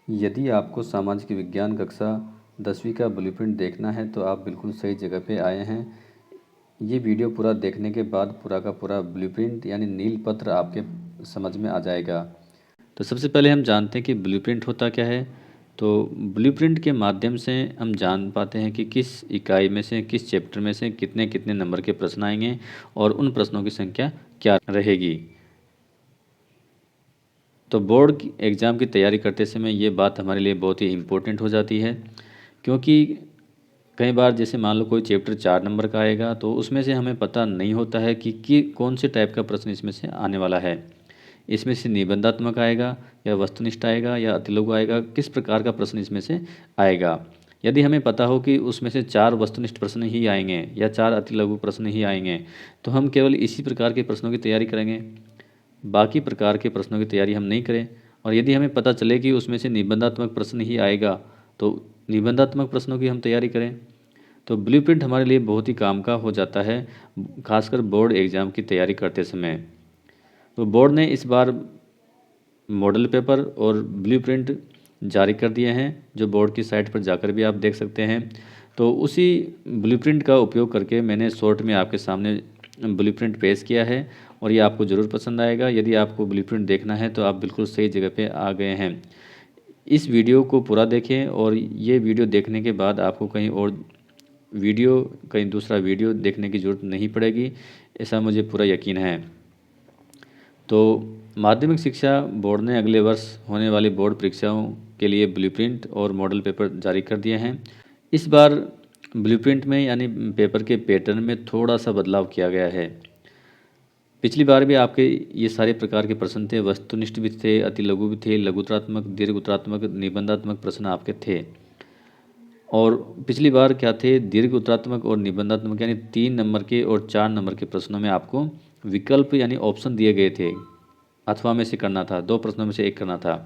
यदि आपको सामाजिक विज्ञान कक्षा 10वीं का ब्लूप्रिंट देखना है तो आप बिल्कुल सही जगह पे आए हैं। ये वीडियो पूरा देखने के बाद पूरा का पूरा ब्लूप्रिंट यानी नील पत्र आपके समझ में आ जाएगा। तो सबसे पहले हम जानते हैं कि ब्लूप्रिंट होता क्या है। तो ब्लूप्रिंट के माध्यम से हम जान पाते हैं कि किस इकाई में से, किस चैप्टर में से कितने कितने नंबर के प्रश्न आएंगे और उन प्रश्नों की संख्या क्या रहेगी। तो बोर्ड की एग्ज़ाम की तैयारी करते समय ये बात हमारे लिए बहुत ही इम्पोर्टेंट हो जाती है, क्योंकि कई बार जैसे मान लो कोई चैप्टर 4 नंबर का आएगा तो उसमें से हमें पता नहीं होता है कि कौन से टाइप का प्रश्न इसमें से आने वाला है। इसमें से निबंधात्मक आएगा या वस्तुनिष्ठ आएगा या अतिलघु आएगा, किस प्रकार का प्रश्न इसमें से आएगा। यदि हमें पता हो कि उसमें से 4 वस्तुनिष्ठ प्रश्न ही आएंगे या 4 अतिलघु प्रश्न ही आएंगे, तो हम केवल इसी प्रकार के प्रश्नों की तैयारी करेंगे, बाकी प्रकार के प्रश्नों की तैयारी हम नहीं करें। और यदि हमें पता चले कि उसमें से निबंधात्मक प्रश्न ही आएगा तो निबंधात्मक प्रश्नों की हम तैयारी करें। तो ब्लूप्रिंट हमारे लिए बहुत ही काम का हो जाता है, खासकर बोर्ड एग्ज़ाम की तैयारी करते समय। तो बोर्ड ने इस बार मॉडल पेपर और ब्लूप्रिंट जारी कर दिए हैं, जो बोर्ड की साइट पर जाकर भी आप देख सकते हैं। तो उसी ब्लूप्रिंट का उपयोग करके मैंने शॉर्ट में आपके सामने ब्लूप्रिंट पेश किया है और ये आपको ज़रूर पसंद आएगा। यदि आपको ब्लूप्रिंट देखना है तो आप बिल्कुल सही जगह पे आ गए हैं। इस वीडियो को पूरा देखें और ये वीडियो देखने के बाद आपको कहीं दूसरा वीडियो देखने की ज़रूरत नहीं पड़ेगी, ऐसा मुझे पूरा यकीन है। तो माध्यमिक शिक्षा बोर्ड ने अगले वर्ष होने वाली बोर्ड परीक्षाओं के लिए ब्लूप्रिंट और मॉडल पेपर जारी कर दिए हैं। इस बार ब्लूप्रिंट में यानी पेपर के पैटर्न में थोड़ा सा बदलाव किया गया है। पिछली बार भी आपके ये सारे प्रकार के प्रश्न थे, वस्तुनिष्ठ भी थे, अतिलघु भी थे, लघुतरात्मक, दीर्घ निबंधात्मक प्रश्न आपके थे। और पिछली बार क्या थे, दीर्घ उत्तरात्मक और निबंधात्मक यानी 3 नंबर के और 4 नंबर के प्रश्नों में आपको विकल्प यानी ऑप्शन दिए गए थे, अथवा में से करना था, 2 प्रश्नों में से एक करना था।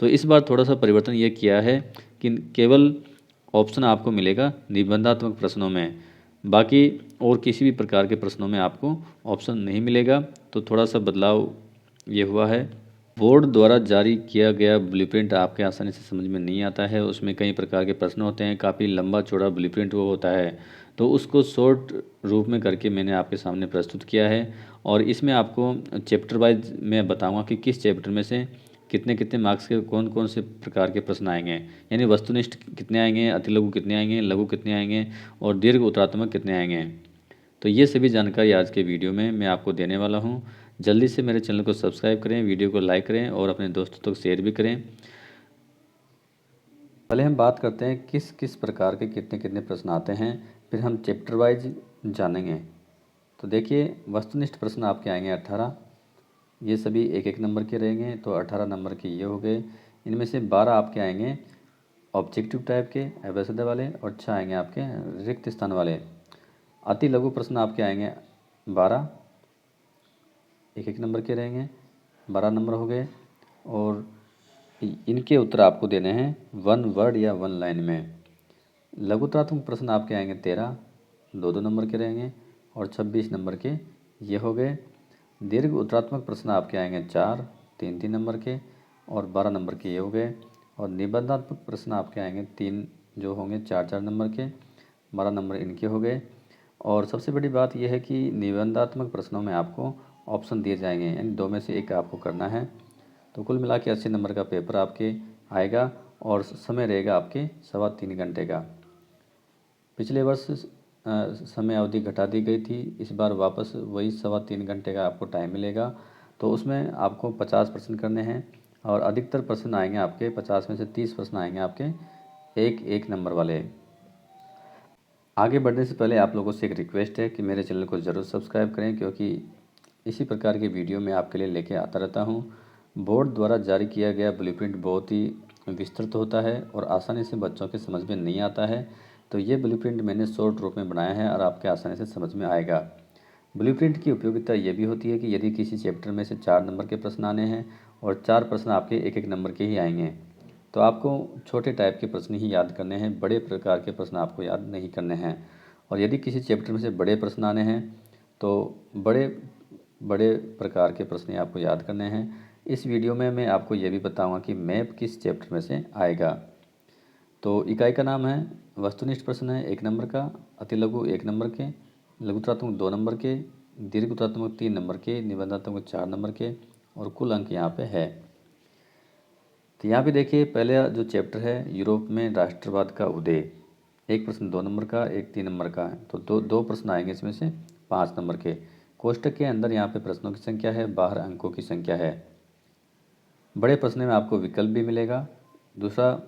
तो इस बार थोड़ा सा परिवर्तन ये किया है कि केवल ऑप्शन आपको मिलेगा निबंधात्मक प्रश्नों में, बाकी और किसी भी प्रकार के प्रश्नों में आपको ऑप्शन नहीं मिलेगा। तो थोड़ा सा बदलाव ये हुआ है। बोर्ड द्वारा जारी किया गया ब्लूप्रिंट आपके आसानी से समझ में नहीं आता है, उसमें कई प्रकार के प्रश्न होते हैं, काफ़ी लंबा चौड़ा ब्लूप्रिंट वो होता है। तो उसको शॉर्ट रूप में करके मैंने आपके सामने प्रस्तुत किया है और इसमें आपको चैप्टर वाइज मैं बताऊंगा कि किस चैप्टर में से कितने कितने मार्क्स के कौन कौन से प्रकार के प्रश्न आएंगे, यानी वस्तुनिष्ठ कितने आएंगे, अतिलघु कितने आएंगे, लघु कितने आएंगे और दीर्घ उत्तरात्मक कितने आएंगे। तो ये सभी जानकारी आज के वीडियो में मैं आपको देने वाला हूँ। जल्दी से मेरे चैनल को सब्सक्राइब करें, वीडियो को लाइक करें और अपने दोस्तों तक शेयर भी करें। पहले हम बात करते हैं किस किस प्रकार के कितने कितने प्रश्न आते हैं, फिर हम चैप्टर वाइज जानेंगे। तो देखिए, वस्तुनिष्ठ प्रश्न आपके आएंगे 18, ये सभी एक एक नंबर के रहेंगे, तो 18 नंबर के ये हो गए। इनमें से 12 आपके आएंगे ऑब्जेक्टिव टाइप के अवैध वाले और 6 आएंगे आपके रिक्त स्थान वाले। अति लघु प्रश्न आपके आएंगे 12, एक एक नंबर के रहेंगे, 12 नंबर हो गए। और इनके उत्तर आपको देने हैं 1 वर्ड या 1 लाइन में। लघुतरात्मक प्रश्न आपके आएंगे 13, 2 नंबर के रहेंगे और 26 नंबर के ये हो गए। दीर्घ उत्तरात्मक प्रश्न आपके आएंगे 4, 3 नंबर के और 12 नंबर के ये हो गए। और निबंधात्मक प्रश्न आपके आएंगे 3 जो होंगे 4 नंबर के, 12 नंबर इनके हो गए। और सबसे बड़ी बात यह है कि निबंधात्मक प्रश्नों में आपको ऑप्शन दिए जाएंगे, यानी 2 में से एक आपको करना है। तो कुल मिला के 80 नंबर का पेपर आपके आएगा और समय रहेगा आपके 3.25 घंटे का। पिछले वर्ष समय अवधि घटा दी गई थी, इस बार वापस वही 3.25 घंटे का आपको टाइम मिलेगा। तो उसमें आपको 50 प्रश्न करने हैं और अधिकतर प्रश्न आएंगे आपके 50 में से 30 प्रश्न आएंगे आपके एक एक नंबर वाले। आगे बढ़ने से पहले आप लोगों से एक रिक्वेस्ट है कि मेरे चैनल को ज़रूर सब्सक्राइब करें, क्योंकि इसी प्रकार के वीडियो मैं आपके लिए लेके आता रहता हूँ। बोर्ड द्वारा जारी किया गया ब्लूप्रिंट बहुत ही विस्तृत होता है और आसानी से बच्चों के समझ में नहीं आता है। तो ये ब्लूप्रिंट मैंने शॉर्ट रूप में बनाया है और आपके आसानी से समझ में आएगा। ब्लूप्रिंट की उपयोगिता ये भी होती है कि यदि किसी चैप्टर में से 4 नंबर के प्रश्न आने हैं और 4 प्रश्न आपके एक एक नंबर के ही आएंगे, तो आपको छोटे टाइप के प्रश्न ही याद करने हैं, बड़े प्रकार के प्रश्न आपको याद नहीं करने हैं। और यदि किसी चैप्टर में से बड़े प्रश्न आने हैं तो बड़े बड़े प्रकार के प्रश्न आपको याद करने हैं। इस वीडियो में मैं आपको ये भी बताऊंगा कि मैप किस चैप्टर में से आएगा। तो इकाई का नाम है वस्तुनिष्ठ प्रश्न है 1 नंबर का, अति लघु 1 नंबर के, लघुत्रात्मक 2 नंबर के, दीर्घत्रात्मक 3 नंबर के, निबंधात्मक 4 नंबर के और कुल अंक यहाँ पे है। तो यहाँ पे देखिए पहले जो चैप्टर है यूरोप में राष्ट्रवाद का उदय, एक प्रश्न 2 नंबर का, एक 3 नंबर का है। तो दो प्रश्न आएंगे इसमें से 5 नंबर के। कोष्टक के अंदर यहाँ पे प्रश्नों की संख्या है, बाहर अंकों की संख्या है। बड़े प्रश्न में आपको विकल्प भी मिलेगा। दूसरा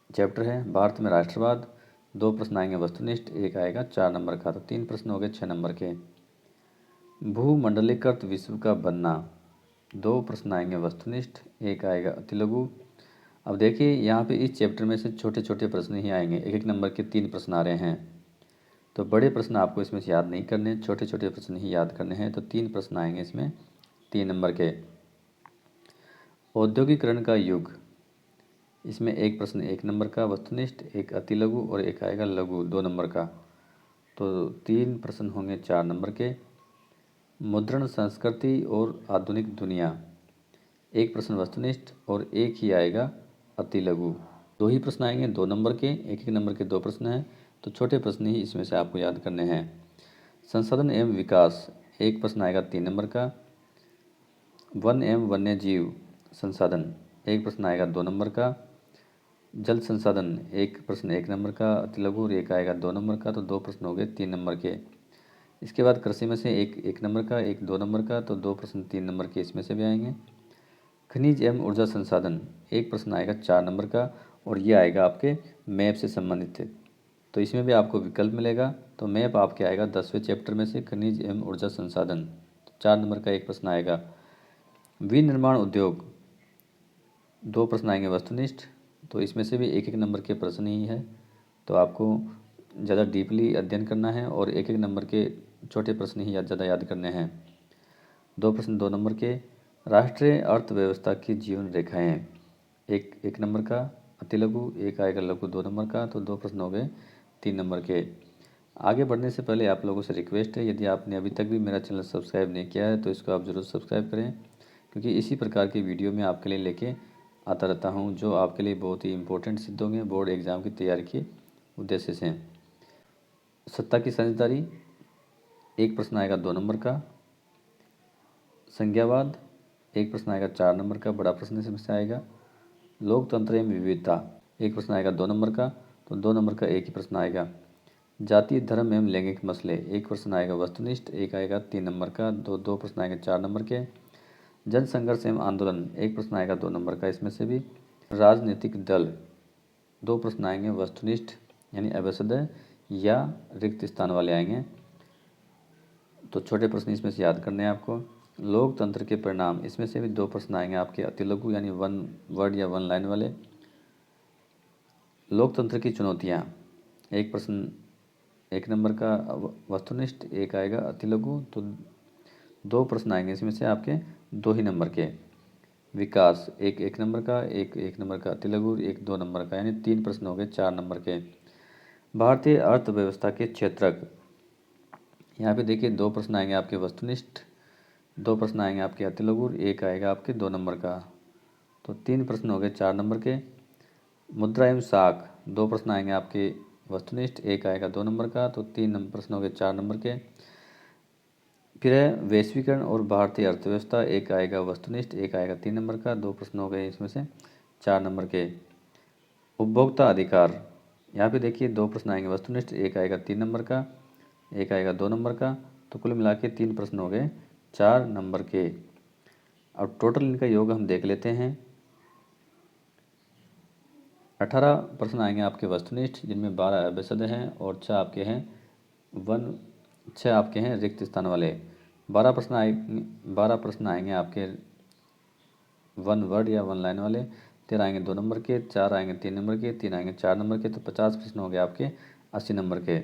चैप्टर है भारत में राष्ट्रवाद, 2 प्रश्न आएंगे वस्तुनिष्ठ, एक आएगा 4 नंबर का। तो 3 प्रश्न हो गए 6 नंबर के। भूमंडलीकृत विश्व का बनना, 2 प्रश्न आएंगे वस्तुनिष्ठ, एक आएगा अति लघु। अब देखिए यहाँ पे इस चैप्टर में से छोटे छोटे प्रश्न ही आएंगे, 1 नंबर के 3 प्रश्न आ रहे हैं। तो बड़े प्रश्न आपको इसमें से याद नहीं करने, छोटे छोटे प्रश्न ही याद करने हैं। तो 3 प्रश्न आएंगे इसमें 3 नंबर के। औद्योगिकरण का युग, इसमें एक प्रश्न 1 नंबर का वस्तुनिष्ठ, एक अति लघु और एक आएगा लघु 2 नंबर का। तो 3 प्रश्न होंगे 4 नंबर के। मुद्रण संस्कृति और आधुनिक दुनिया, एक प्रश्न वस्तुनिष्ठ और एक ही आएगा अति लघु। 2 ही प्रश्न आएंगे 2 नंबर के, 1 नंबर के 2 प्रश्न हैं। तो छोटे प्रश्न ही इसमें से आपको याद करने हैं। संसाधन एवं विकास, एक प्रश्न आएगा 3 नंबर का। वन एवं वन्य जीव संसाधन, एक प्रश्न आएगा 2 नंबर का। जल संसाधन, एक प्रश्न 1 नंबर का अति लघु और एक आएगा 2 नंबर का। तो 2 प्रश्न हो गए 3 नंबर के। इसके बाद कृषि में से एक नंबर का, एक 2 नंबर का। तो 2 प्रश्न 3 नंबर के इसमें से भी आएंगे। खनिज एवं ऊर्जा संसाधन, एक प्रश्न आएगा 4 नंबर का और ये आएगा आपके मैप से संबंधित है। तो इसमें भी आपको विकल्प मिलेगा। तो मैप आपके आएगा 10वें चैप्टर में से खनिज एवं ऊर्जा संसाधन, तो 4 नंबर का एक प्रश्न आएगा। विनिर्माण उद्योग, 2 प्रश्न आएंगे वस्तुनिष्ठ। तो इसमें से भी 1 नंबर के प्रश्न ही है। तो आपको ज़्यादा डीपली अध्ययन करना है और 1 नंबर के छोटे प्रश्न ही ज़्यादा याद करने हैं। 2 प्रश्न 2 नंबर के। राष्ट्रीय अर्थव्यवस्था की जीवन रेखाएं, एक नंबर का अति लघु, एक आएगा लघु 2 नंबर का। तो 2 प्रश्न हो गए 3 नंबर के। आगे बढ़ने से पहले आप लोगों से रिक्वेस्ट है, यदि आपने अभी तक भी मेरा चैनल सब्सक्राइब नहीं किया है तो इसको आप ज़रूर सब्सक्राइब करें, क्योंकि इसी प्रकार की वीडियो मैं आपके लिए लेके आता रहता हूँ जो आपके लिए बहुत ही इंपॉर्टेंट सिद्ध होंगे बोर्ड एग्ज़ाम की तैयारी के उद्देश्य से। सत्ता की साझेदारी, एक प्रश्न आएगा 2 नंबर का। संज्ञावाद, एक प्रश्न आएगा 4 नंबर का, बड़ा प्रश्न इसमें से आएगा। लोकतंत्र एवं विविधता, एक प्रश्न आएगा 2 नंबर का। तो 2 नंबर का एक ही प्रश्न आएगा। जाति धर्म एवं लैंगिक मसले, एक प्रश्न आएगा वस्तुनिष्ठ, एक आएगा 3 नंबर का। दो प्रश्न आएंगे 4 नंबर के। जन संघर्ष एवं आंदोलन, एक प्रश्न आएगा 2 नंबर का इसमें से भी। राजनीतिक दल, 2 प्रश्न आएंगे वस्तुनिष्ठ यानी अवसद या रिक्त स्थान वाले आएंगे। तो छोटे प्रश्न इसमें से याद करने हैं आपको। लोकतंत्र के परिणाम, इसमें से भी 2 प्रश्न आएंगे आपके अति लघु यानी 1 वर्ड या 1 लाइन वाले। लोकतंत्र की चुनौतियाँ, एक प्रश्न 1 नंबर का वस्तुनिष्ठ, एक आएगा अति लघु। तो 2 प्रश्न आएंगे इसमें से आपके 2 ही नंबर के। विकास, एक नंबर का, एक नंबर का अति लघु, एक 2 नंबर का, यानी 3 प्रश्न हो गए 4 नंबर के। भारतीय अर्थव्यवस्था के क्षेत्रक, यहाँ पे देखिए 2 प्रश्न आएंगे आपके वस्तुनिष्ठ, 2 प्रश्न आएंगे आपके अति लघु, एक आएगा आपके 2 नंबर का। तो 3 प्रश्न हो गए 4 नंबर के। मुद्रा एवं साख, 2 प्रश्न आएंगे आपके वस्तुनिष्ठ, एक आएगा 2 नंबर का। तो 3 प्रश्न हो गए 4 नंबर के। फिर है वैश्वीकरण और भारतीय अर्थव्यवस्था, एक आएगा वस्तुनिष्ठ, एक आएगा 3 नंबर का। 2 प्रश्न हो गए इसमें से 4 नंबर के। उपभोक्ता अधिकार, यहाँ पे देखिए 2 प्रश्न आएंगे वस्तुनिष्ठ, एक आएगा 3 नंबर का, एक आएगा 2 नंबर का। तो कुल मिला के 3 प्रश्न हो गए 4 नंबर के। अब टोटल इनका योग हम देख लेते हैं। 18 प्रश्न आएंगे आपके वस्तुनिष्ठ, जिनमें 12 अभ्यसद हैं और 6 आपके हैं रिक्त स्थान वाले। 12 प्रश्न आएंगे आपके 1 वर्ड या 1 लाइन वाले। 13 आएंगे 2 नंबर के, 4 आएंगे 3 नंबर के, 3 आएंगे 4 नंबर के। तो 50 प्रश्न हो गए आपके 80 नंबर के।